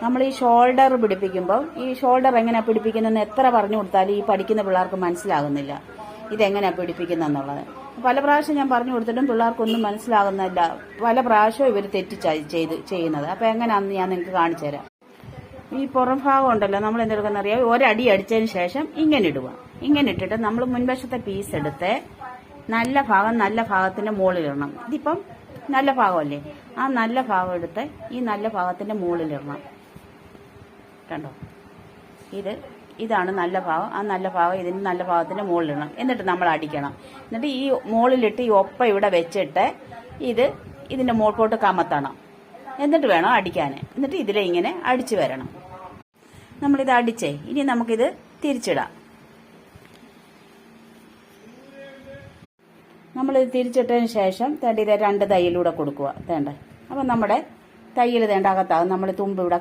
നമ്മൾ ഈ ഷോൾഡർ പിടിപ്പിക്കുമ്പോൾ ഈ ഷോൾഡർ എങ്ങനെയാണ് പിടിപ്പിക്കുന്നതെന്ന് എത്ര പറഞ്ഞു കൊടുത്താലും ഈ പഠിക്കുന്ന പിള്ളേർക്ക് മനസ്സിലാകുന്നില്ല ഇതെങ്ങനെയാണ് പിടിപ്പിക്കുന്നതെന്നുള്ളത്. പല പ്രാവശ്യം ഞാൻ പറഞ്ഞു കൊടുത്തിട്ടും പിള്ളേർക്കൊന്നും മനസ്സിലാകുന്നില്ല. പല പ്രാവശ്യവും ഇവർ തെറ്റി ചെയ്യുന്നത്. അപ്പോൾ എങ്ങനെയാണെന്ന് ഞാൻ നിങ്ങൾക്ക് കാണിച്ചു തരാം. ഈ പുറം ഭാഗം ഉണ്ടല്ലോ, നമ്മൾ എന്തെടുക്കുന്നറിയാം, ഒരടി അടിച്ചതിന് ശേഷം ഇങ്ങനെ ഇടുക. ഇങ്ങനെ ഇട്ടിട്ട് നമ്മൾ മുൻവശത്തെ പീസ് എടുത്ത് നല്ല ഭാഗത്തിന്റെ മുകളിലിടണം. ഇതിപ്പം നല്ല ഭാഗമല്ലേ, ആ നല്ല ഭാഗം എടുത്ത് ഈ നല്ല ഭാഗത്തിന്റെ മുകളിലിടണം. കണ്ടോ, ഇതാണ് നല്ല ഭാഗം. ആ നല്ല ഭാഗം ഇതിന് നല്ല ഭാഗത്തിന്റെ മുകളിലിടണം. എന്നിട്ട് നമ്മൾ അടിക്കണം. എന്നിട്ട് ഈ മുകളിലിട്ട് ഈ ഒപ്പ ഇവിടെ വെച്ചിട്ട് ഇതിന്റെ മുകൾക്കോട്ട് കമത്തണം. എന്നിട്ട് വേണം അടിക്കാൻ. എന്നിട്ട് ഇതിലെ ഇങ്ങനെ അടിച്ചു വരണം. നമ്മളിത് അടിച്ചേ, ഇനി നമുക്കിത് തിരിച്ചിടാം. നമ്മളിത് തിരിച്ചിട്ടതിന് ശേഷം ഇത് 2 തയ്യലൂടെ കൊടുക്കുക. തേണ്ട, അപ്പം നമ്മുടെ തയ്യൽ തേണ്ട അകത്താകും. നമ്മൾ തുമ്പ് ഇവിടെ